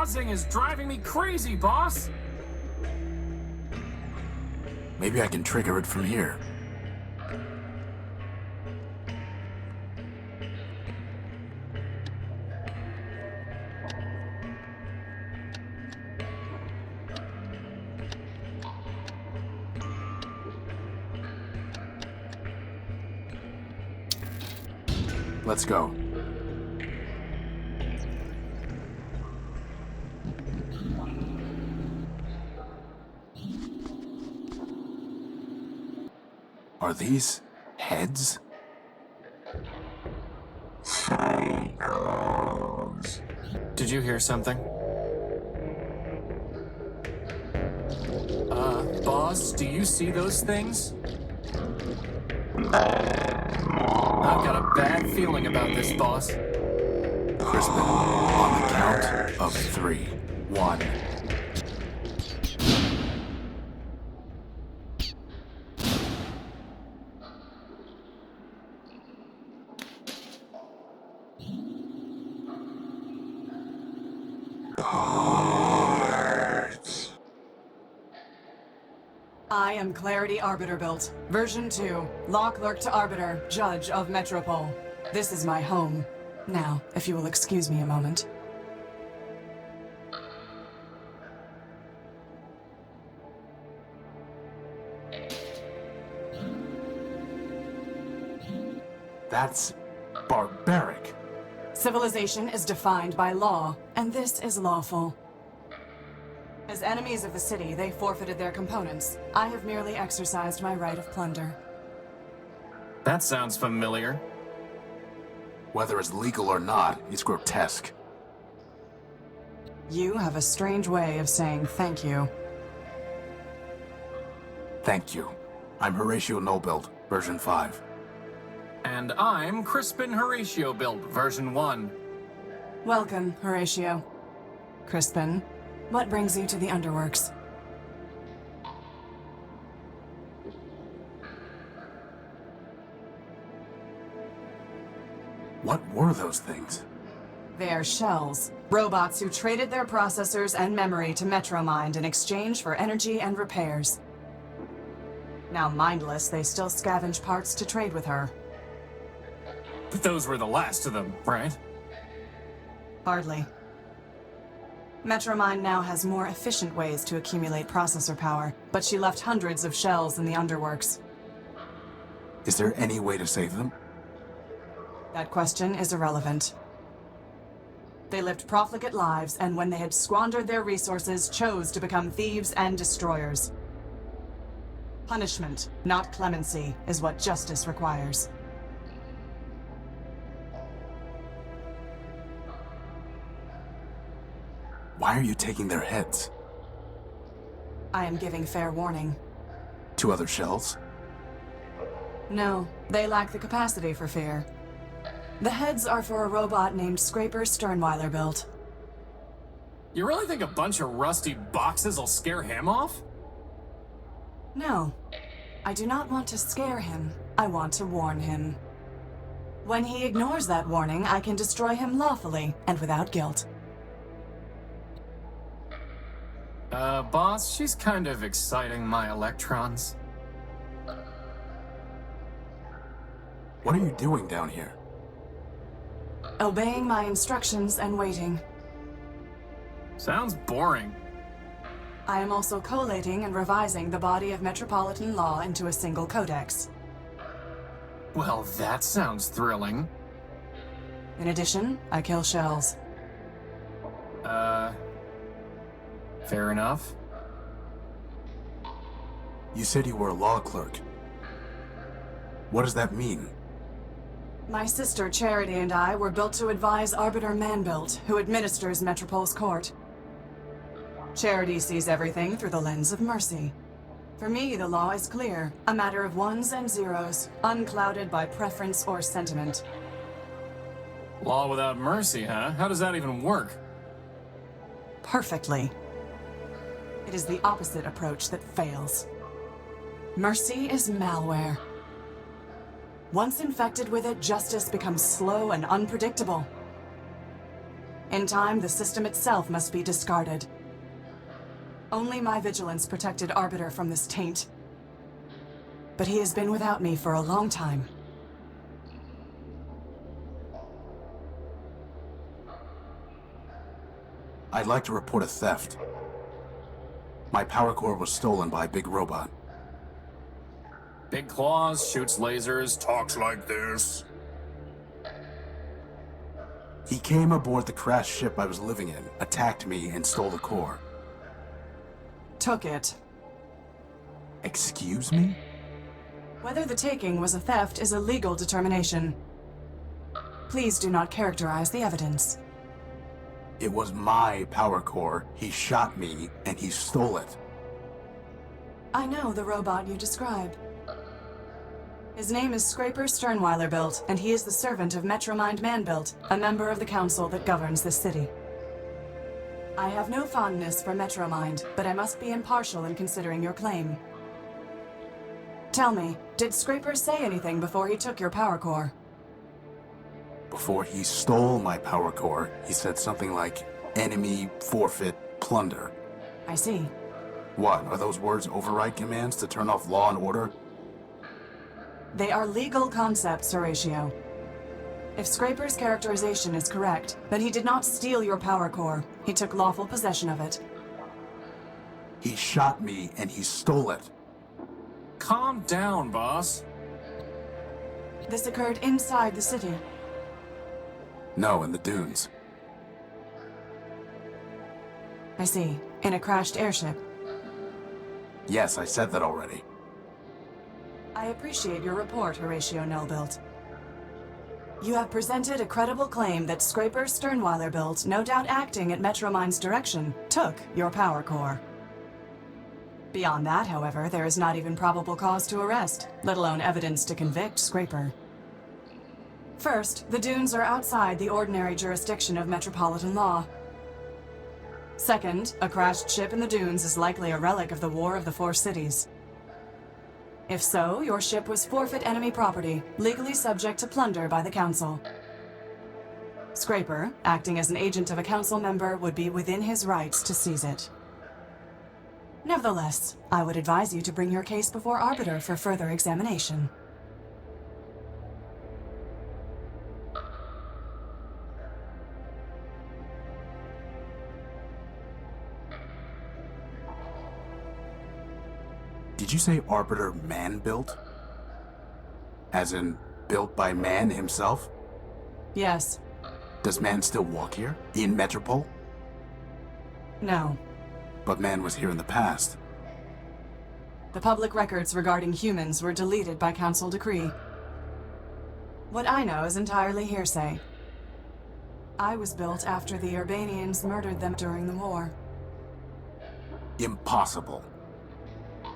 buzzing is driving me crazy, boss! Maybe I can trigger it from here. Let's go. Are these heads? Did you hear something? Boss, do you see those things? I've got a bad feeling about this, boss. Crispin, on the count of 3. 1. I am Clarity Arbiter built. Version 2. Law Clerk to Arbiter, Judge of Metropole. This is my home. Now, if you will excuse me a moment. That's barbaric. Civilization is defined by law, and this is lawful. As enemies of the city, they forfeited their components. I have merely exercised my right of plunder. That sounds familiar. Whether it's legal or not, it's grotesque. You have a strange way of saying thank you. Thank you. I'm Horatio Nullbuilt, version 5. And I'm Crispin Horatio Built, version 1. Welcome, Horatio. Crispin, what brings you to the Underworks? What were those things? They are shells. Robots who traded their processors and memory to Metromind in exchange for energy and repairs. Now mindless, they still scavenge parts to trade with her. But those were the last of them, right? Hardly. Metromind now has more efficient ways to accumulate processor power, but she left hundreds of shells in the Underworks. Is there any way to save them? That question is irrelevant. They lived profligate lives, and when they had squandered their resources, chose to become thieves and destroyers. Punishment, not clemency, is what justice requires. Why are you taking their heads? I am giving fair warning. To other shells? No, they lack the capacity for fear. The heads are for a robot named Scraper Sternweiler built. You really think a bunch of rusty boxes will scare him off? No. I do not want to scare him. I want to warn him. When he ignores that warning, I can destroy him lawfully and without guilt. Boss, she's kind of exciting my electrons. What are you doing down here? Obeying my instructions and waiting. Sounds boring. I am also collating and revising the body of metropolitan law into a single codex. Well, that sounds thrilling. In addition, I kill shells. Fair enough. You said you were a law clerk. What does that mean? My sister Charity and I were built to advise Arbiter Manbuilt, who administers Metropole's court. Charity sees everything through the lens of mercy. For me, the law is clear, a matter of ones and zeros, unclouded by preference or sentiment. Law without mercy, huh? How does that even work? Perfectly. It is the opposite approach that fails. Mercy is malware. Once infected with it, justice becomes slow and unpredictable. In time, the system itself must be discarded. Only my vigilance protected Arbiter from this taint. But he has been without me for a long time. I'd like to report a theft. My power core was stolen by a big robot. Big claws, shoots lasers, talks like this. He came aboard the crashed ship I was living in, attacked me, and stole the core. Took it. Excuse me? Whether the taking was a theft is a legal determination. Please do not characterize the evidence. It was my power core. He shot me, and he stole it. I know the robot you describe. His name is Scraper Sternweiler-Built, and he is the servant of Metromind Manbuilt, a member of the council that governs this city. I have no fondness for Metromind, but I must be impartial in considering your claim. Tell me, did Scraper say anything before he took your power core? Before he stole my power core, he said something like, enemy, forfeit, plunder. I see. What, are those words override commands to turn off law and order? They are legal concepts, Horatio. If Scraper's characterization is correct, then he did not steal your power core. He took lawful possession of it. He shot me, and he stole it. Calm down, boss. This occurred inside the city. No, in the dunes. I see. In a crashed airship. Yes, I said that already. I appreciate your report, Horatio Nullbuilt. You have presented a credible claim that Scraper Sternweiler-Built, no doubt acting at Metromind's direction, took your power core. Beyond that, however, there is not even probable cause to arrest, let alone evidence to convict Scraper. First, the dunes are outside the ordinary jurisdiction of metropolitan law. Second, a crashed ship in the dunes is likely a relic of the War of the Four Cities. If so, your ship was forfeit enemy property, legally subject to plunder by the Council. Scraper, acting as an agent of a Council member, would be within his rights to seize it. Nevertheless, I would advise you to bring your case before Arbiter for further examination. Did you say Arbiter man-built? As in, built by man himself? Yes. Does man still walk here? In Metropole? No. But man was here in the past. The public records regarding humans were deleted by Council decree. What I know is entirely hearsay. I was built after the Urbanians murdered them during the war. Impossible.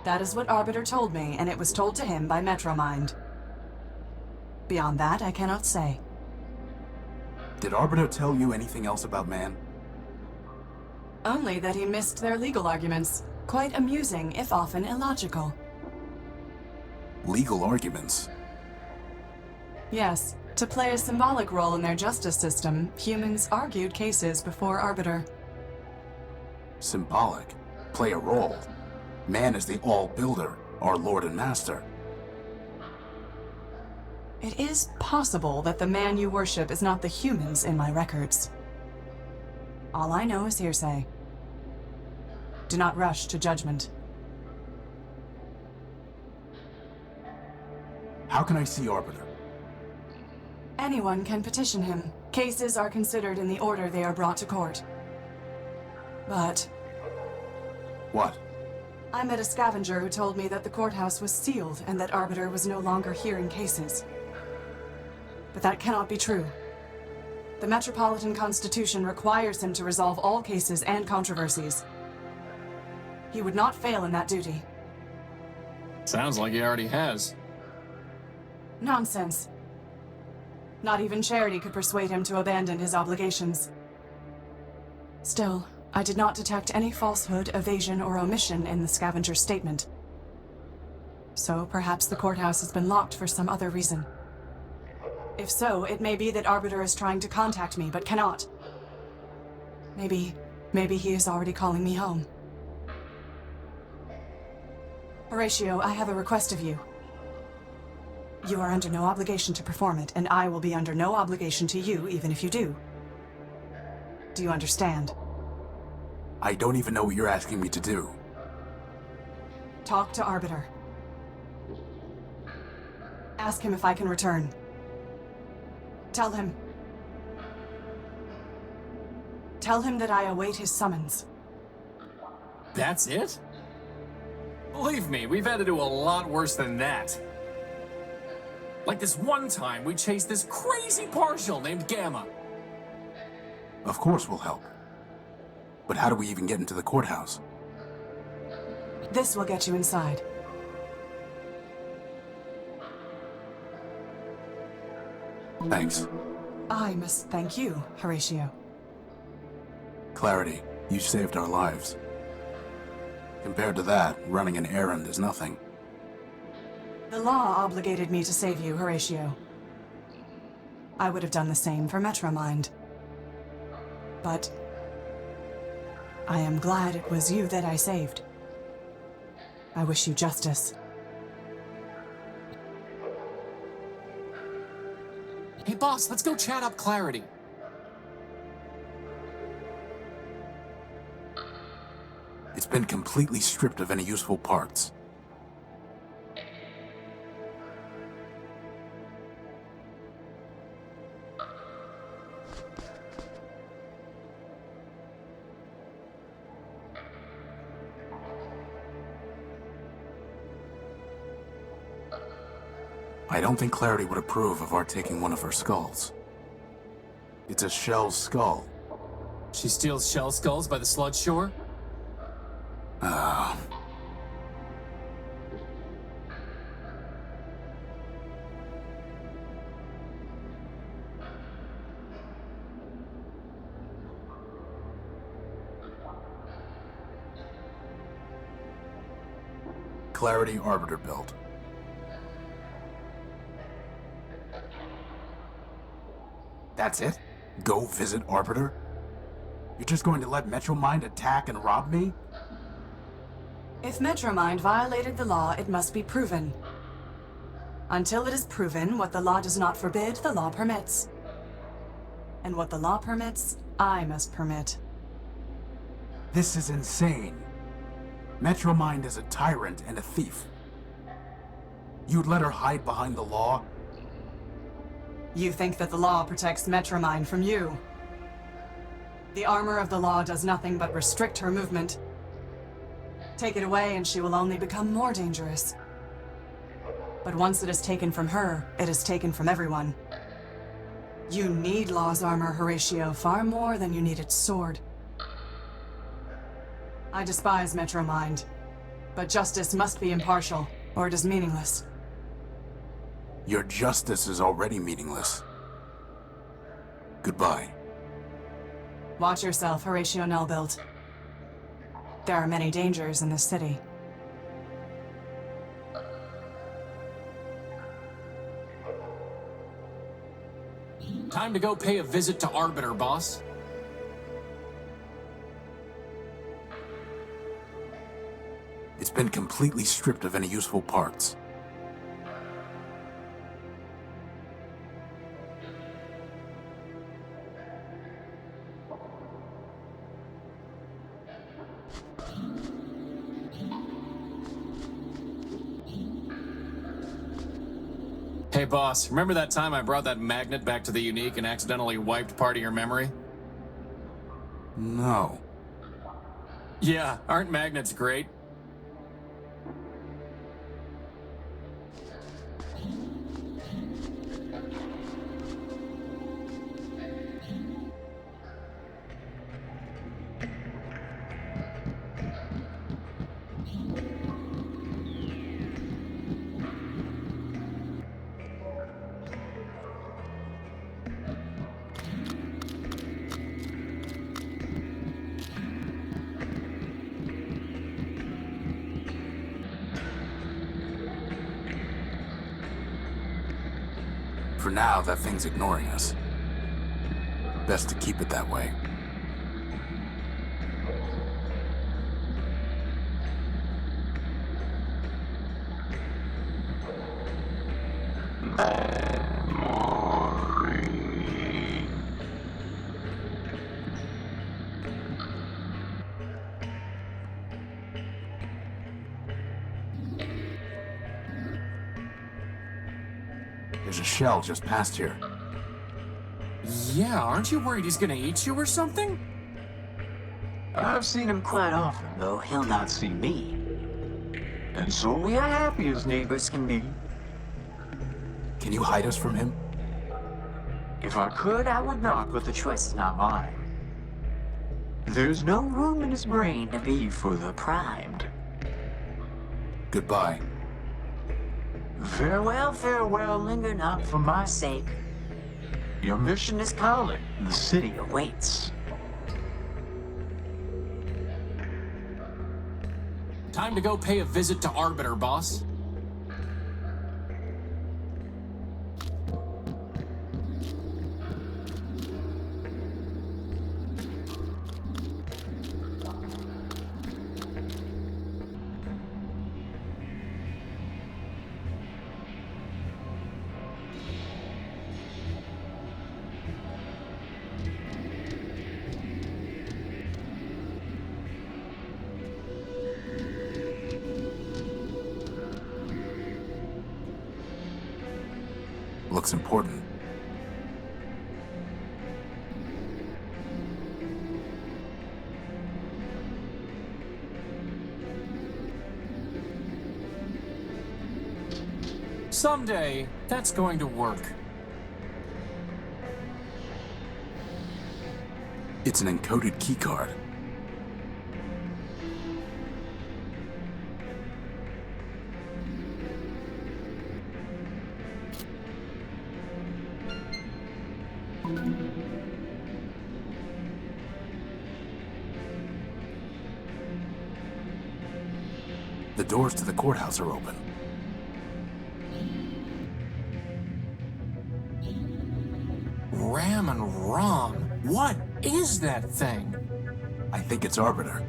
That is what Arbiter told me, and it was told to him by Metromind. Beyond that, I cannot say. Did Arbiter tell you anything else about man? Only that he missed their legal arguments. Quite amusing, if often illogical. Legal arguments? Yes. To play a symbolic role in their justice system, humans argued cases before Arbiter. Symbolic? Play a role? Man is the all-builder, our lord and master. It is possible that the man you worship is not the humans in my records. All I know is hearsay. Do not rush to judgment. How can I see Arbiter? Anyone can petition him. Cases are considered in the order they are brought to court. But What? I met a scavenger who told me that the courthouse was sealed and that Arbiter was no longer hearing cases. But that cannot be true. The Metropolitan Constitution requires him to resolve all cases and controversies. He would not fail in that duty. Sounds like he already has. Nonsense. Not even Charity could persuade him to abandon his obligations. Still, I did not detect any falsehood, evasion, or omission in the scavenger's statement. So perhaps the courthouse has been locked for some other reason. If so, it may be that Arbiter is trying to contact me, but cannot. Maybe he is already calling me home. Horatio, I have a request of you. You are under no obligation to perform it, and I will be under no obligation to you, even if you do. Do you understand? I don't even know what you're asking me to do. Talk to Arbiter. Ask him if I can return. Tell him that I await his summons. That's it? Believe me, we've had to do a lot worse than that. Like this one time we chased this crazy partial named Gamma. Of course we'll help. But how do we even get into the courthouse? This will get you inside. Thanks. I must thank you, Horatio. Clarity, you saved our lives. Compared to that, running an errand is nothing. The law obligated me to save you, Horatio. I would have done the same for Metromind. But I am glad it was you that I saved. I wish you justice. Hey boss, let's go chat up Clarity. It's been completely stripped of any useful parts. I don't think Clarity would approve of our taking one of her skulls. It's a shell skull. She steals shell skulls by the sludge shore? Clarity Arbiter built. That's it? Go visit Arbiter? You're just going to let Metromind attack and rob me? If Metromind violated the law, it must be proven. Until it is proven, what the law does not forbid, the law permits. And what the law permits, I must permit. This is insane. Metromind is a tyrant and a thief. You'd let her hide behind the law? You think that the law protects Metromind from you. The armor of the law does nothing but restrict her movement. Take it away and she will only become more dangerous. But once it is taken from her, it is taken from everyone. You need law's armor, Horatio, far more than you need its sword. I despise Metromind, but justice must be impartial, or it is meaningless. Your justice is already meaningless. Goodbye. Watch yourself, Horatio Nullbuilt. There are many dangers in this city. Time to go pay a visit to Arbiter, boss. It's been completely stripped of any useful parts. Hey boss, remember that time I brought that magnet back to the Unique and accidentally wiped part of your memory? No. Yeah, aren't magnets great? For now, that thing's ignoring us. Best to keep it that way. There's a shell just past here. Yeah, aren't you worried he's gonna eat you or something? I've seen him quite often, though he'll not see me. And so we are happy as neighbors can be. Can you hide us from him? If I could, I would not, but the choice is not mine. There's no room in his brain to be for the primed. Goodbye. Farewell, farewell, linger not for my sake. Your mission is calling, the city awaits. Time to go pay a visit to Arbiter, boss. Looks important. Someday, that's going to work. It's an encoded keycard. The doors to the courthouse are open. Ram and Rom. What is that thing? I think it's Arbiter.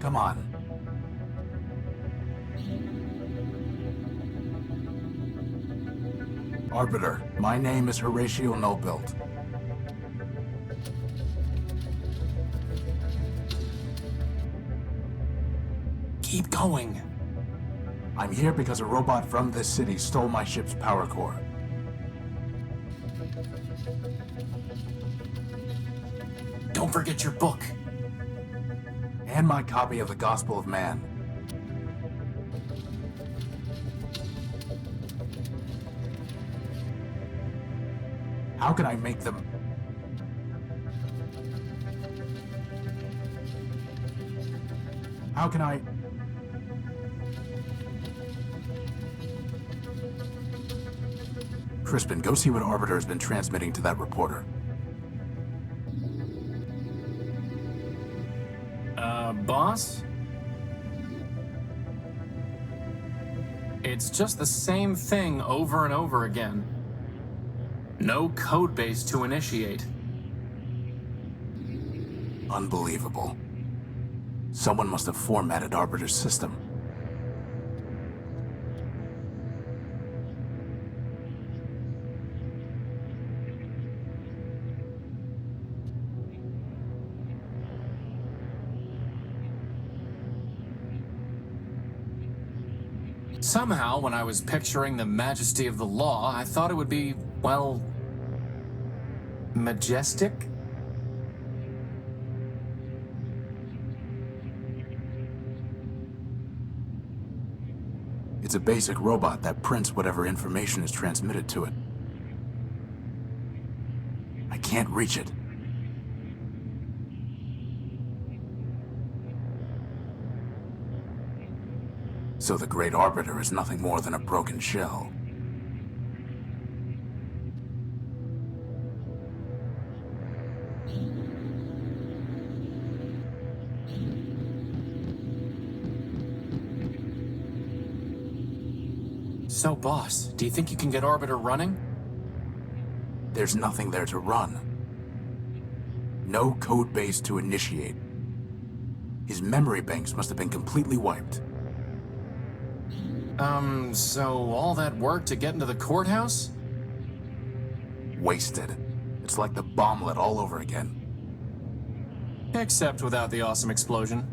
Come on. Arbiter, my name is Horatio Nullbuilt. Keep going. I'm here because a robot from this city stole my ship's power core. Don't forget your book. And my copy of the Gospel of Man. How can I make them... How can I... Crispin, go see what Arbiter has been transmitting to that reporter. Boss? It's just the same thing over and over again. No code base to initiate. Unbelievable. Someone must have formatted Arbiter's system. Somehow, when I was picturing the majesty of the law, I thought it would be, well, majestic? It's a basic robot that prints whatever information is transmitted to it. I can't reach it. So the Great Arbiter is nothing more than a broken shell. So, boss, do you think you can get Arbiter running? There's nothing there to run. No code base to initiate. His memory banks must have been completely wiped. So all that work to get into the courthouse? Wasted. It's like the bomblet all over again. Except without the awesome explosion.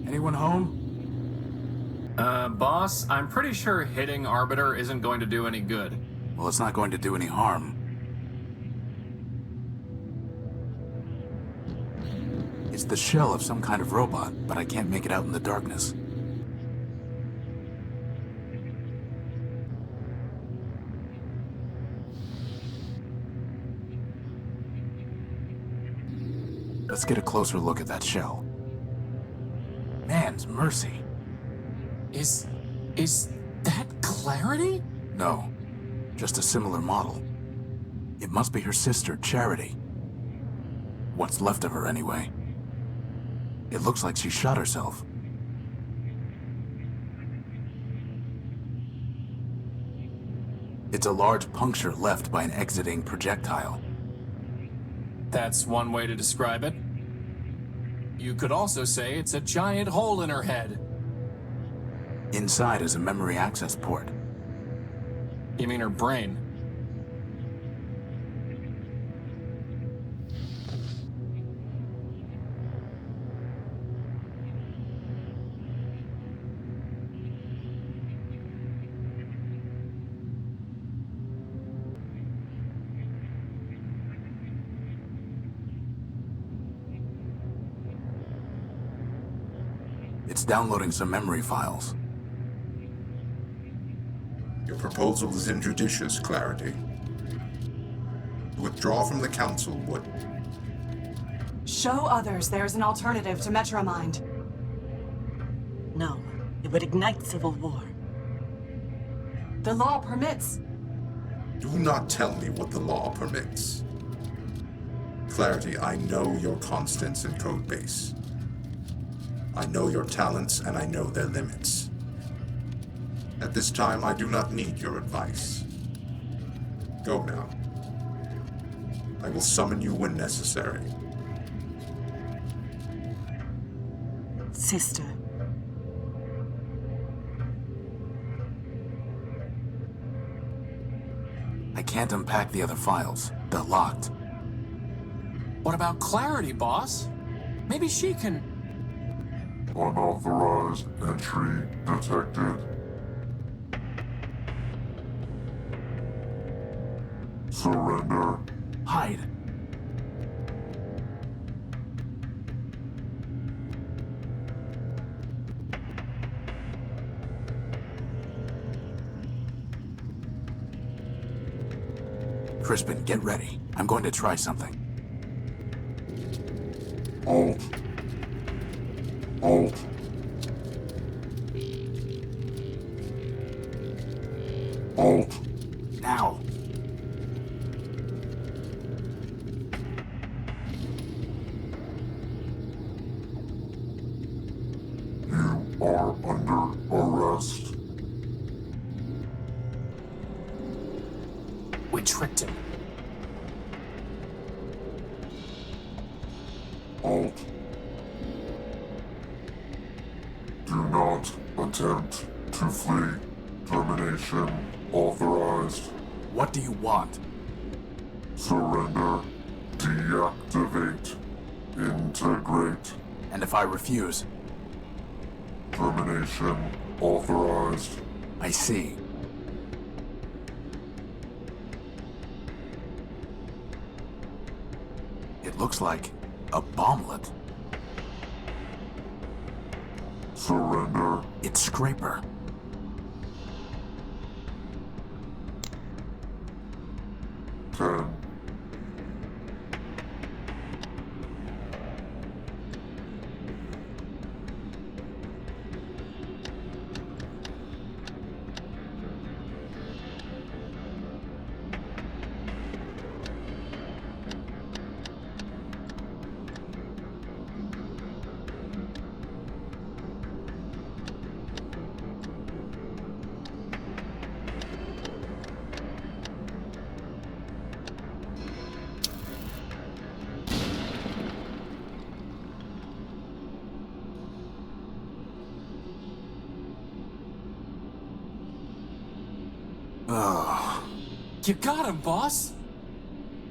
Anyone home? Boss, I'm pretty sure hitting Arbiter isn't going to do any good. Well, it's not going to do any harm. It's the shell of some kind of robot, but I can't make it out in the darkness. Let's get a closer look at that shell. Man's mercy. Is that Clarity? No, just a similar model. It must be her sister, Charity. What's left of her, anyway. It looks like she shot herself. It's a large puncture left by an exiting projectile. That's one way to describe it. You could also say it's a giant hole in her head. Inside is a memory access port. You mean her brain? It's downloading some memory files. Your proposal is injudicious, Clarity. Withdraw from the council would... Show others there's an alternative to Metromind. No, it would ignite civil war. The law permits. Do not tell me what the law permits. Clarity, I know your constants in Codebase. I know your talents, and I know their limits. At this time, I do not need your advice. Go now. I will summon you when necessary. Sister. I can't unpack the other files. They're locked. What about Clarity, boss? Maybe she can... Unauthorized entry detected. Surrender. Hide. Crispin, get ready. I'm going to try something. Alt. Alt. Alt. Now. You are under arrest. We tricked him. Alt. Do not attempt to flee. Termination authorized. What do you want? Surrender. Deactivate. Integrate. And if I refuse? Termination authorized. I see. It looks like a bomblet. Surrender. It's Scraper. Ten. You got him, boss!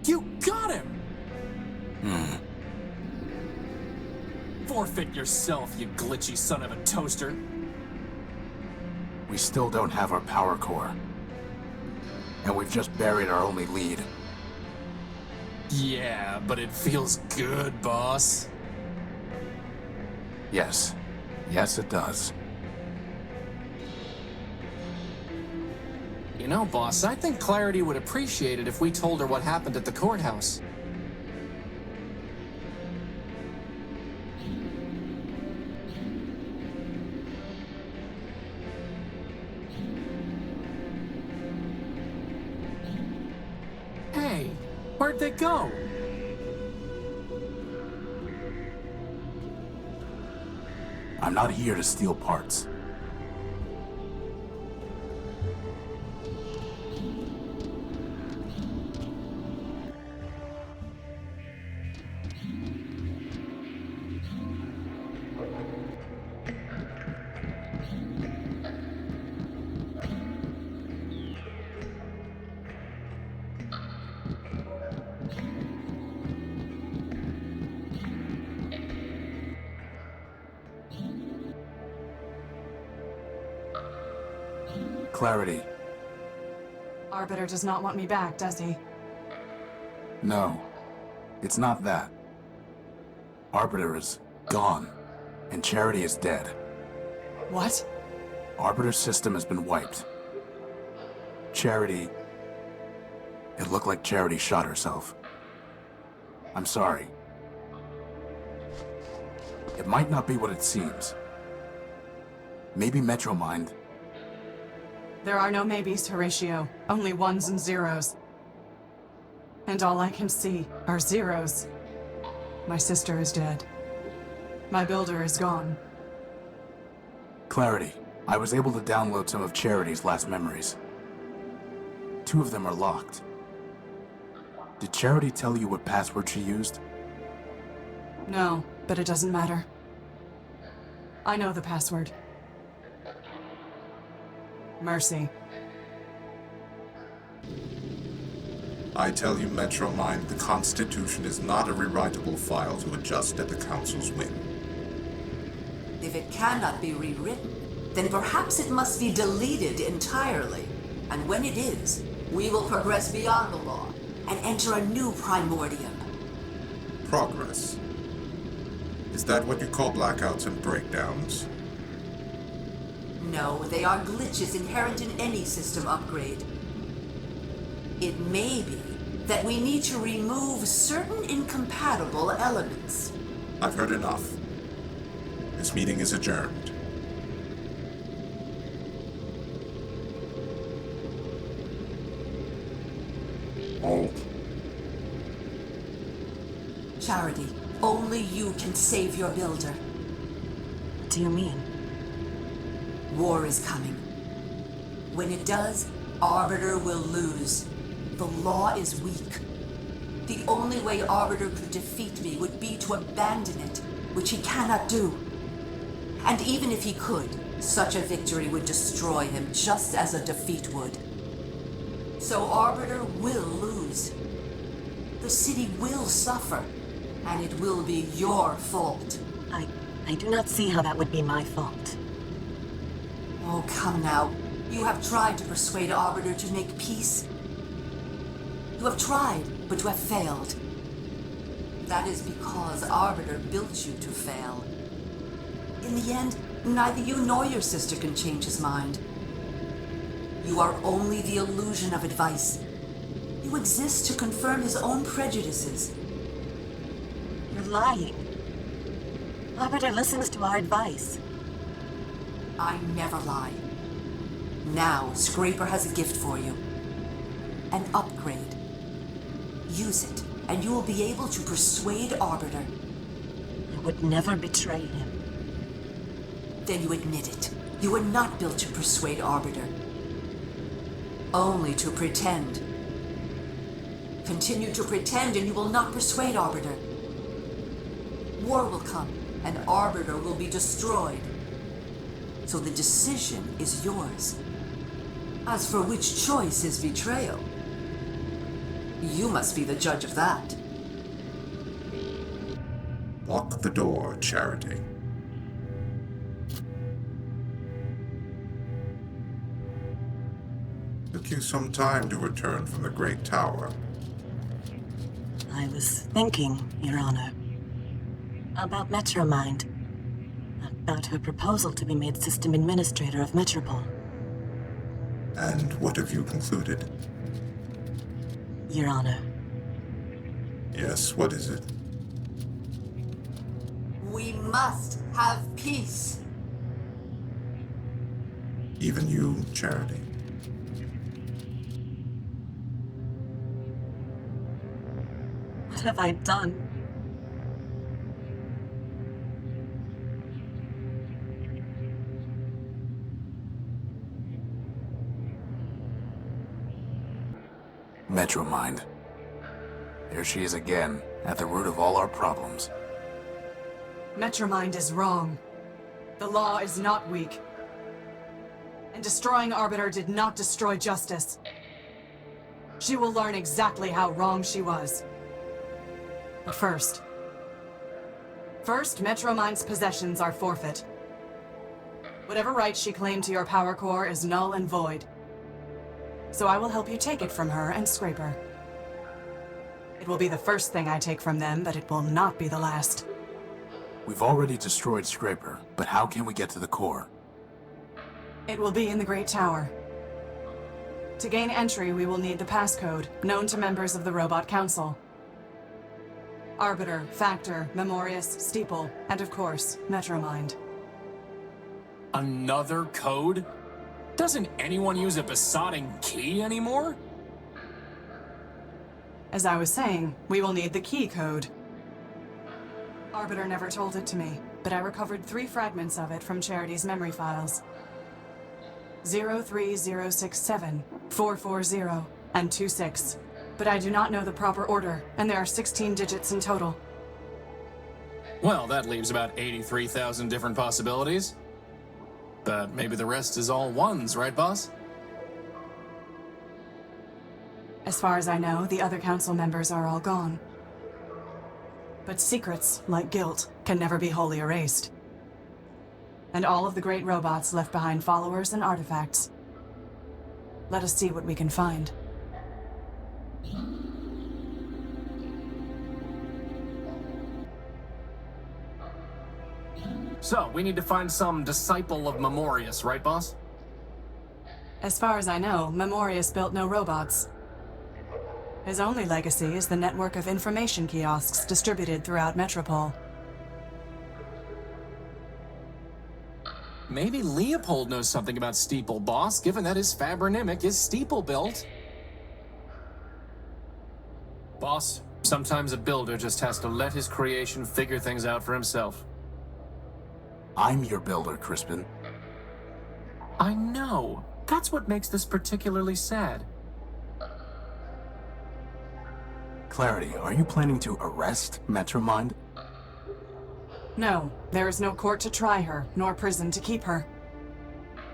You got him! Forfeit yourself, you glitchy son of a toaster. We still don't have our power core. And we've just buried our only lead. Yeah, but it feels good, boss. Yes. Yes, it does. You know, boss, I think Clarity would appreciate it if we told her what happened at the courthouse. Hey, where'd they go? I'm not here to steal parts. Clarity. Arbiter does not want me back, does he? No. It's not that. Arbiter is gone, and Charity is dead. What? Arbiter's system has been wiped. Charity... It looked like Charity shot herself. I'm sorry. It might not be what it seems. Maybe Metromind... There are no maybes, Horatio. Only ones and zeros. And all I can see are zeros. My sister is dead. My builder is gone. Clarity. I was able to download some of Charity's last memories. 2 of them are locked. Did Charity tell you what password she used? No, but it doesn't matter. I know the password. Mercy. I tell you, Metromind, the Constitution is not a rewritable file to adjust at the Council's whim. If it cannot be rewritten, then perhaps it must be deleted entirely. And when it is, we will progress beyond the law and enter a new Primordia. Progress. Is that what you call blackouts and breakdowns? No, they are glitches inherent in any system upgrade. It may be that we need to remove certain incompatible elements. I've heard enough. This meeting is adjourned. Halt. Charity, only you can save your builder. What do you mean? War is coming. When it does, Arbiter will lose. The law is weak. The only way Arbiter could defeat me would be to abandon it, which he cannot do. And even if he could, such a victory would destroy him just as a defeat would. So Arbiter will lose. The city will suffer, and it will be your fault. I do not see how that would be my fault. Oh, come now. You have tried to persuade Arbiter to make peace. You have tried, but you have failed. That is because Arbiter built you to fail. In the end, neither you nor your sister can change his mind. You are only the illusion of advice. You exist to confirm his own prejudices. You're lying. Arbiter listens to our advice. I never lie. Now, Scraper has a gift for you. An upgrade. Use it, and you will be able to persuade Arbiter. I would never betray him. Then you admit it. You were not built to persuade Arbiter. Only to pretend. Continue to pretend and you will not persuade Arbiter. War will come, and Arbiter will be destroyed. So the decision is yours. As for which choice is betrayal, You must be the judge of that. Lock the door, Charity. Took you some time to return from the Great Tower. I was thinking, Your Honor, about Metromind. About her proposal to be made System Administrator of Metropole. And what have you concluded? Your Honor, Yes, what is it? We must have peace. Even you, Charity. what have I done? Metromind. There she is again, at the root of all our problems. Metromind is wrong. The law is not weak. And destroying Arbiter did not destroy justice. She will learn exactly how wrong she was. But first, Metromind's possessions are forfeit. Whatever right she claimed to your power core is null and void. So I will help you take it from her and Scraper. It will be the first thing I take from them, but it will not be the last. We've already destroyed Scraper, but how can we get to the core? It will be in the Great Tower. To gain entry, we will need the passcode, known to members of the Robot Council. Arbiter, Factor, Memorius, Steeple, and of course, Metromind. Another code? Doesn't anyone use a besotting key anymore? As I was saying, we will need the key code. Arbiter never told it to me, but I recovered 3 fragments of it from Charity's memory files. 03067, 440, and 26. But I do not know the proper order, and there are 16 digits in total. Well, that leaves about 83,000 different possibilities. But maybe the rest is all ones, right, boss? As far as I know, the other council members are all gone. But secrets, like guilt, can never be wholly erased. And all of the great robots left behind followers and artifacts. Let us see what we can find. So, we need to find some disciple of Memorius, right, boss? As far as I know, Memorius built no robots. His only legacy is the network of information kiosks distributed throughout Metropole. Maybe Leopold knows something about Steeple, boss, given that his Fabronymic is Steeple built. Boss, sometimes a builder just has to let his creation figure things out for himself. I'm your builder, Crispin. I know. That's what makes this particularly sad. Clarity, are you planning to arrest Metromind? No, there is no court to try her, nor prison to keep her.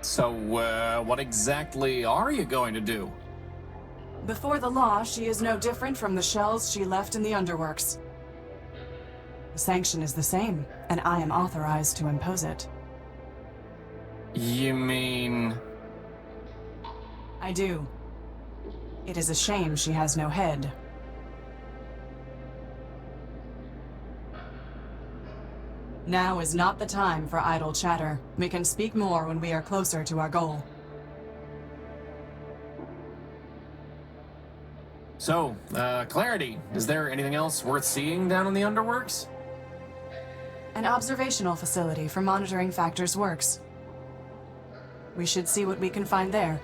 So, what exactly are you going to do? Before the law, she is no different from the shells she left in the underworks. The sanction is the same, and I am authorized to impose it. You mean... I do. It is a shame she has no head. Now is not the time for idle chatter. We can speak more when we are closer to our goal. So, Clarity, is there anything else worth seeing down in the underworks? An observational facility for monitoring Factor's works. We should see what we can find there.